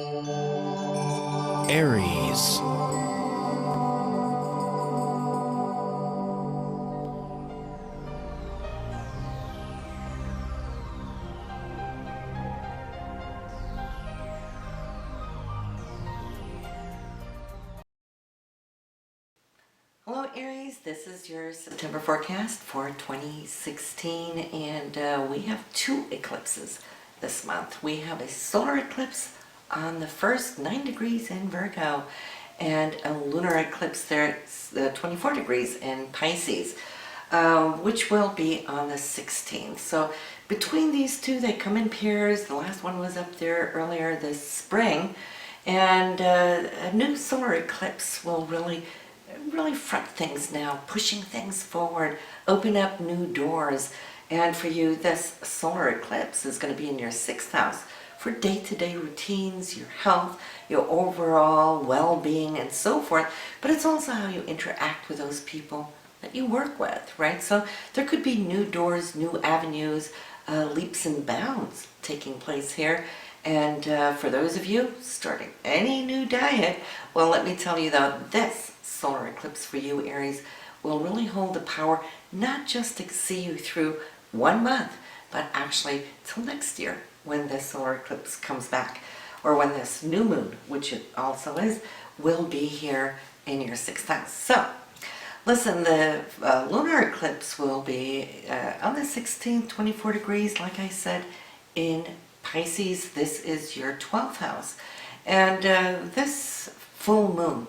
Aries. Hello Aries, this is your September forecast for 2016, and we have two eclipses this month. We have a solar eclipse on the first 9 degrees in Virgo and a lunar eclipse there at 24 degrees in Pisces, which will be on the 16th. So between these two, they come in pairs. The last one was up there earlier this spring, and a new solar eclipse will really front things now, pushing things forward, open up new doors. And for you, this solar eclipse is going to be in your 6th house for day-to-day routines, your health, your overall well-being, and so forth. But it's also how you interact with those people that you work with, right? So there could be new doors, new avenues, leaps and bounds taking place here. And for those of you starting any new diet, well, let me tell you though, this solar eclipse for you, Aries, will really hold the power not just to see you through 1 month, but actually till next year when this solar eclipse comes back, or when this new moon, which it also is, will be here in your 6th house. So listen, the lunar eclipse will be on the 16th, 24 degrees, like I said, in Pisces. This is your 12th house. And this full moon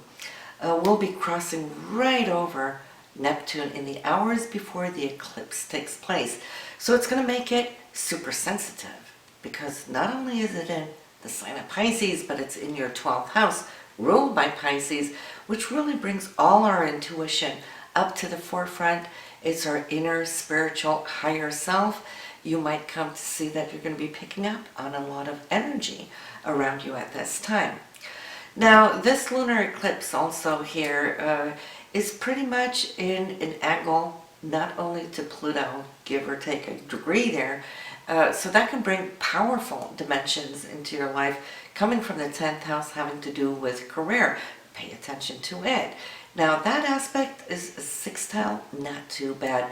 will be crossing right over Neptune in the hours before the eclipse takes place. So it's going to make it super sensitive, because not only is it in the sign of Pisces, but it's in your 12th house, ruled by Pisces, which really brings all our intuition up to the forefront. It's our inner spiritual higher self. You might come to see that you're going to be picking up on a lot of energy around you at this time. Now, this lunar eclipse also here is pretty much in an angle not only to Pluto, give or take a degree there, so that can bring powerful dimensions into your life, coming from the 10th house, having to do with career. Pay attention to it. Now, that aspect is a sextile, not too bad,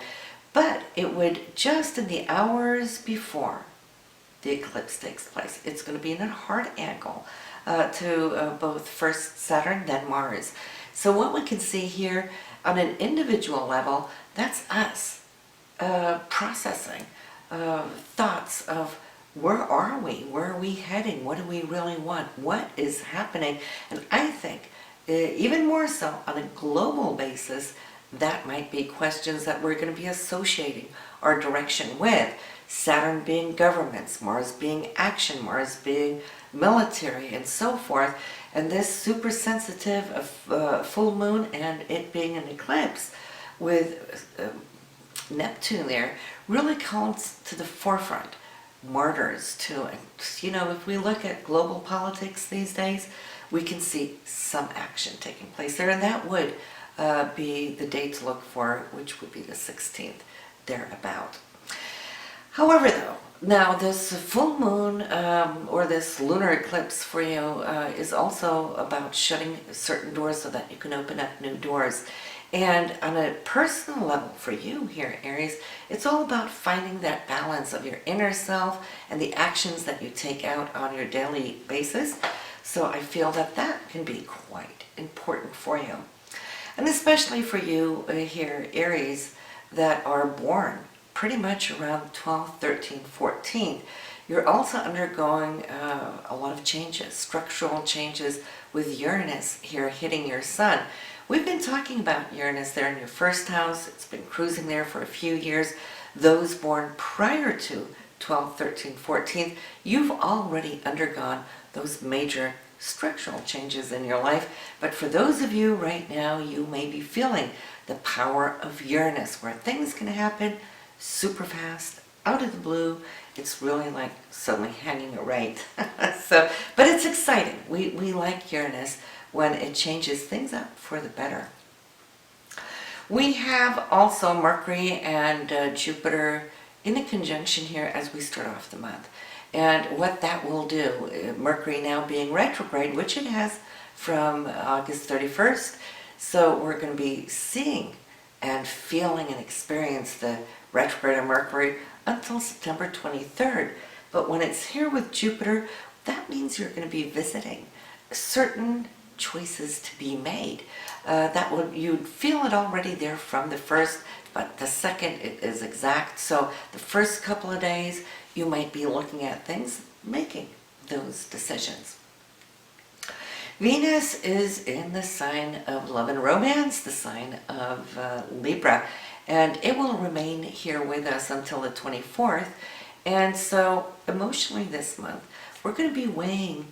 but it would just in the hours before the eclipse takes place, it's going to be in a hard angle to both first Saturn, then Mars. So what we can see here on an individual level, that's us processing thoughts of where are we heading, what do we really want, what is happening. And I think even more so on a global basis, that might be questions that we're going to be associating our direction with. Saturn being governments, Mars being action, Mars being military, and so forth. And this super sensitive full moon and it being an eclipse with Neptune there really comes to the forefront. Martyrs too. And, you know, if we look at global politics these days, we can see some action taking place there, and that would be the date to look for, which would be the 16th, thereabout. However, though, now this full moon or this lunar eclipse for you is also about shutting certain doors so that you can open up new doors. And on a personal level for you here, Aries, it's all about finding that balance of your inner self and the actions that you take out on your daily basis. So I feel that that can be quite important for you. And especially for you here, Aries, that are born pretty much around 12th, 13th, 14th, you're also undergoing a lot of changes, structural changes with Uranus here hitting your sun. We've been talking about Uranus there in your 1st house. It's been cruising there for a few years. Those born prior to 12th, 13th, 14th, you've already undergone those major structural changes in your life. But for those of you right now, you may be feeling the power of Uranus, where things can happen super fast, out of the blue. It's really like suddenly hanging a right. But it's exciting. We like Uranus when it changes things up for the better. We have also Mercury and Jupiter in a conjunction here as we start off the month. And what that will do, Mercury now being retrograde, which it has from August 31st, so we're going to be seeing and feeling and experience the retrograde of Mercury until September 23rd. But when it's here with Jupiter, that means you're going to be visiting certain choices to be made. You'd feel it already there from the first, but the second it is exact. So the first couple of days you might be looking at things, making those decisions. Venus is in the sign of love and romance, the sign of Libra, and it will remain here with us until the 24th. And so emotionally this month, we're going to be weighing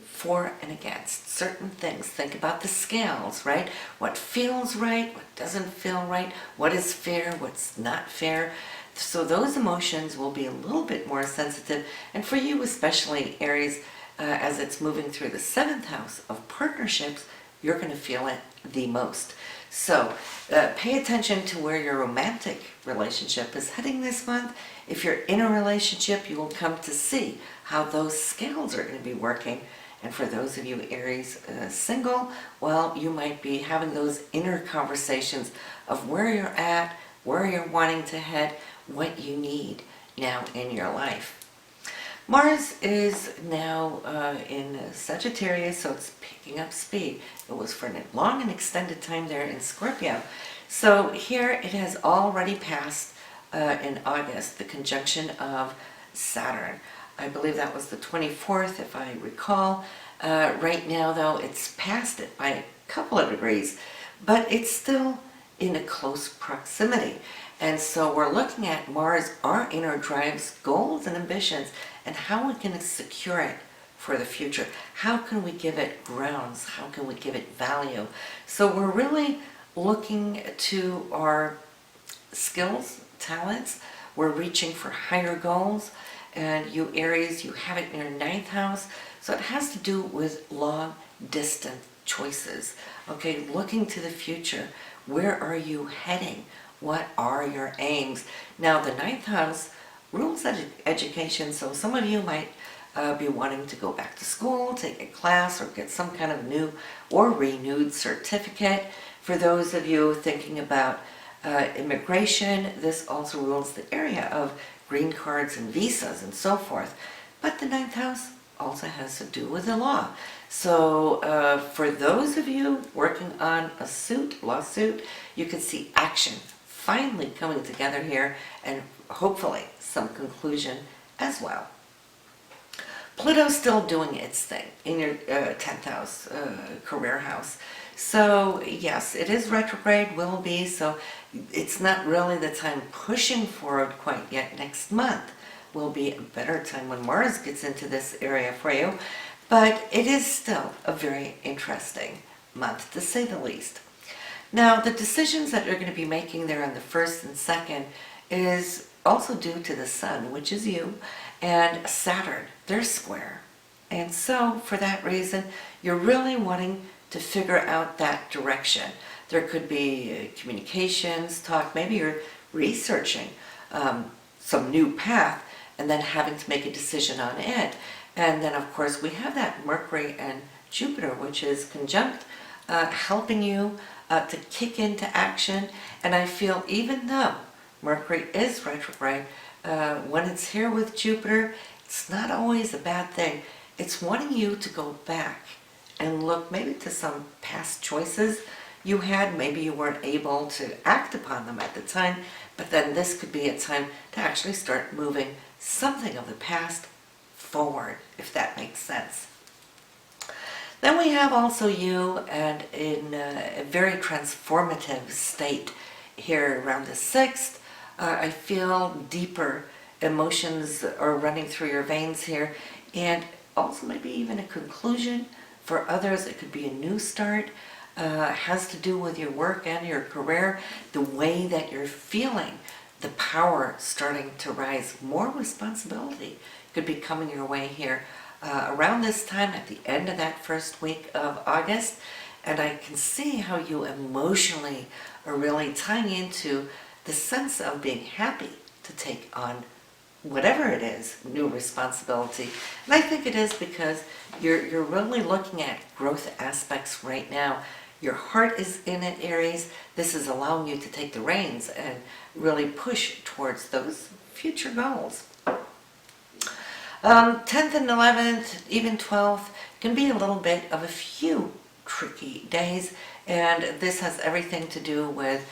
for and against certain things. Think about the scales, right? What feels right, what doesn't feel right, what is fair, what's not fair. So those emotions will be a little bit more sensitive. And for you especially, Aries, as it's moving through the 7th house of partnerships, you're going to feel it the most. So pay attention to where your romantic relationship is heading this month. If you're in a relationship, you will come to see how those scales are going to be working. And for those of you Aries single, well, you might be having those inner conversations of where you're at, where you're wanting to head, what you need now in your life. Mars is now in Sagittarius, so it's picking up speed. It was for a long and extended time there in Scorpio. So here it has already passed in August, the conjunction of Saturn. I believe that was the 24th, if I recall. Right now, though, it's past it by a couple of degrees, but it's still in a close proximity. And so we're looking at Mars, our inner drives, goals, and ambitions, and how we can secure it for the future. How can we give it grounds? How can we give it value? So we're really looking to our skills, talents. We're reaching for higher goals. And you Aries, you have it in your 9th house. So it has to do with long distance choices. Okay, looking to the future. Where are you heading? What are your aims? Now the 9th house rules education, so some of you might be wanting to go back to school, take a class, or get some kind of new or renewed certificate. For those of you thinking about immigration, this also rules the area of green cards and visas and so forth. But the 9th house also has to do with the law. So for those of you working on a lawsuit, you can see action finally coming together here, and hopefully some conclusion as well. Pluto's still doing its thing in your 10th house, career house. So yes, it is retrograde, will be, so it's not really the time pushing forward quite yet. Next month will be a better time when Mars gets into this area for you, but it is still a very interesting month, to say the least. Now, the decisions that you're going to be making there on the 1st and 2nd is also due to the Sun, which is you, and Saturn, they're square. And so, for that reason, you're really wanting to figure out that direction. There could be communications, talk, maybe you're researching some new path and then having to make a decision on it. And then, of course, we have that Mercury and Jupiter, which is conjunct, helping you to kick into action. And I feel even though Mercury is retrograde, when it's here with Jupiter, it's not always a bad thing. It's wanting you to go back and look maybe to some past choices you had. Maybe you weren't able to act upon them at the time, but then this could be a time to actually start moving something of the past forward, if that makes sense. Then we have also you, and in a very transformative state here around the 6th. I feel deeper emotions are running through your veins here, and also maybe even a conclusion. For others, it could be a new start. Has to do with your work and your career, the way that you're feeling, the power starting to rise, more responsibility could be coming your way here around this time at the end of that first week of August. And I can see how you emotionally are really tying into the sense of being happy to take on whatever it is, new responsibility. And I think it is because you're really looking at growth aspects right now. Your heart is in it, Aries. This is allowing you to take the reins and really push towards those future goals. 10th and 11th, even 12th, can be a little bit of a few tricky days, and this has everything to do with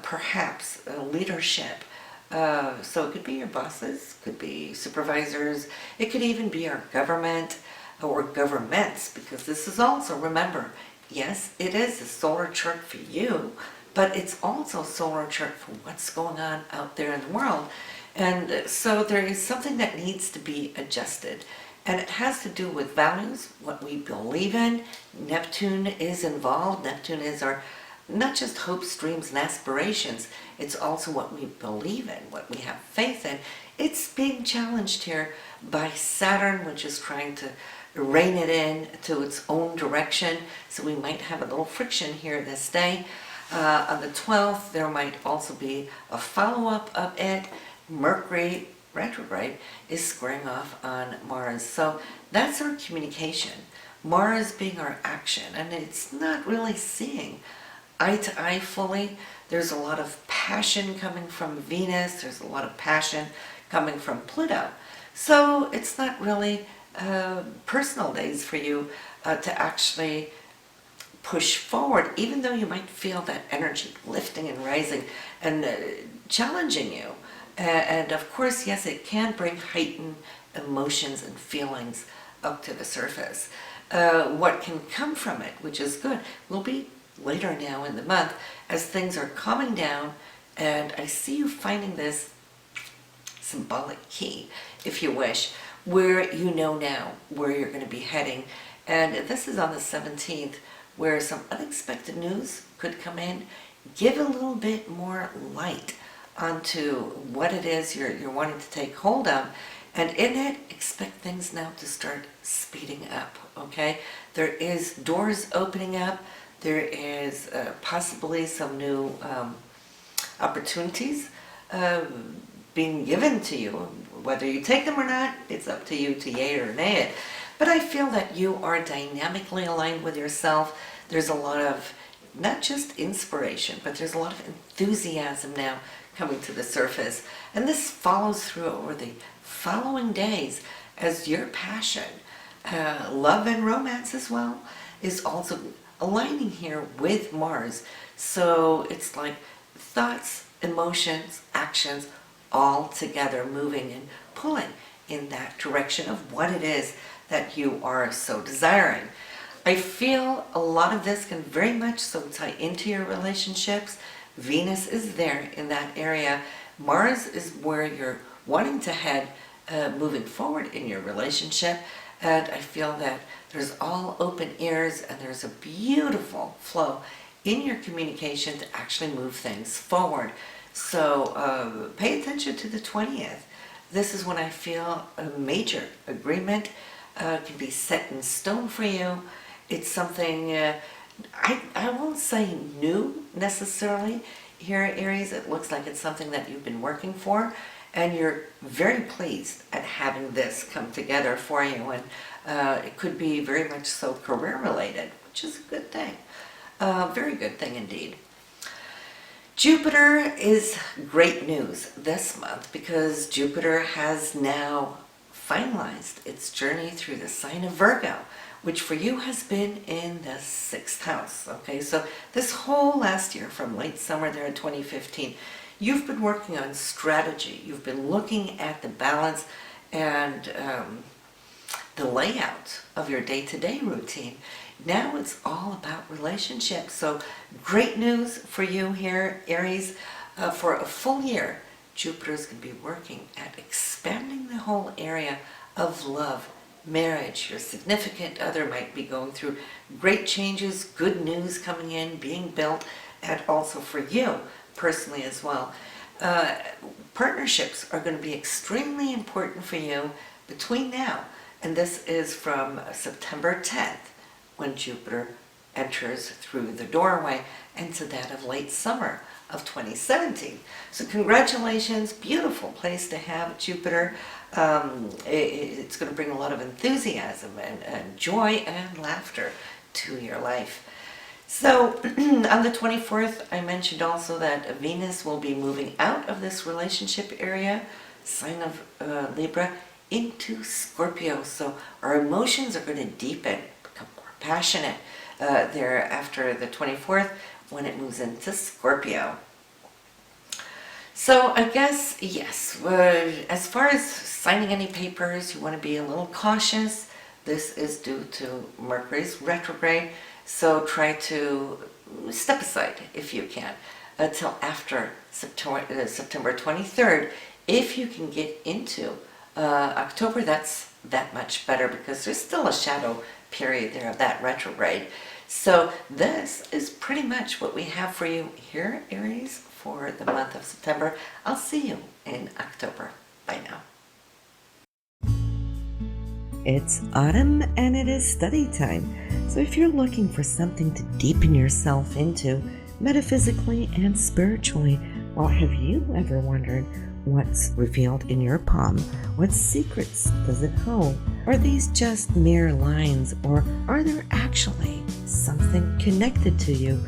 perhaps leadership. So it could be your bosses, could be supervisors, it could even be our government or governments, because this is also, remember, yes, it is a solar chart for you, but it's also a solar chart for what's going on out there in the world. And so there is something that needs to be adjusted. And it has to do with values, what we believe in. Neptune is involved. Neptune is our, not just hopes, dreams, and aspirations. It's also what we believe in, what we have faith in. It's being challenged here by Saturn, which is trying to rein it in to its own direction. So we might have a little friction here this day. On the 12th, there might also be a follow-up of it. Mercury retrograde is squaring off on Mars. So that's our communication. Mars being our action, and it's not really seeing eye to eye fully. There's a lot of passion coming from Venus. There's a lot of passion coming from Pluto. So it's not really personal days for you to actually push forward, even though you might feel that energy lifting and rising and challenging you. And of course, yes, it can bring heightened emotions and feelings up to the surface. What can come from it, which is good, will be later now in the month as things are calming down, and I see you finding this symbolic key, if you wish, where you know now where you're going to be heading. And this is on the 17th, where some unexpected news could come in. Give a little bit more light onto what it is you're wanting to take hold of, and in it, expect things now to start speeding up, okay? There is doors opening up. There is possibly some new opportunities being given to you. Whether you take them or not, it's up to you to yay or nay it. But I feel that you are dynamically aligned with yourself. There's a lot of, not just inspiration, but there's a lot of enthusiasm now coming to the surface. And this follows through over the following days as your passion, love and romance as well, is also aligning here with Mars. So it's like thoughts, emotions, actions, all together moving and pulling in that direction of what it is that you are so desiring. I feel a lot of this can very much so tie into your relationships. Venus is there in that area. Mars is where you're wanting to head moving forward in your relationship. And I feel that there's all open ears and there's a beautiful flow in your communication to actually move things forward. So pay attention to the 20th. This is when I feel a major agreement can be set in stone for you. It's something, I won't say new necessarily here, Aries. It looks like it's something that you've been working for, and you're very pleased at having this come together for you. And it could be very much so career related, which is a good thing. Very good thing indeed. Jupiter is great news this month because Jupiter has now finalized its journey through the sign of Virgo, which for you has been in the 6th house. Okay, so this whole last year, from late summer there in 2015, you've been working on strategy. You've been looking at the balance and the layout of your day-to-day routine. Now it's all about relationships. So great news for you here, Aries. For a full year, Jupiter is going to be working at expanding the whole area of love, marriage. Your significant other might be going through great changes, good news coming in, being built, and also for you personally as well. Partnerships are going to be extremely important for you between now, and this is from September 10th, when Jupiter enters through the doorway into that of late summer of 2017. So congratulations, beautiful place to have Jupiter. It's going to bring a lot of enthusiasm and joy and laughter to your life. So on the 24th, I mentioned also that Venus will be moving out of this relationship area, sign of Libra, into Scorpio. So our emotions are going to deepen, become more passionate there after the 24th when it moves into Scorpio. So I guess, yes, as far as signing any papers, you want to be a little cautious. This is due to Mercury's retrograde, so try to step aside if you can until after September 23rd. If you can get into October, that's that much better because there's still a shadow period there of that retrograde. So this is pretty much what we have for you here, Aries, for the month of September. I'll see you in October. Bye now. It's autumn and it is study time. So if you're looking for something to deepen yourself into metaphysically and spiritually, well, have you ever wondered what's revealed in your palm? What secrets does it hold? Are these just mere lines, or are there actually something connected to you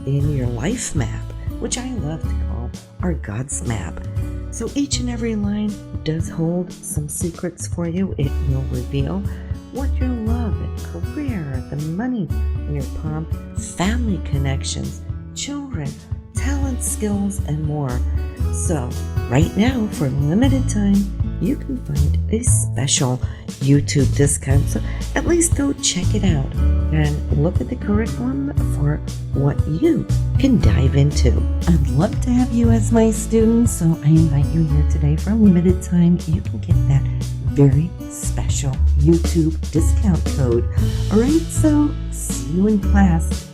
in your life map, which I love to call our God's map? So each and every line does hold some secrets for you. It will reveal what your love and career, the money in your palm, family connections, children, talent, skills, and more. So right now, for a limited time, you can find a special YouTube discount. So at least go check it out and look at the curriculum for what you can dive into. I'd love to have you as my student, so I invite you here today for a limited time. You can get that very special YouTube discount code. All right, so see you in class.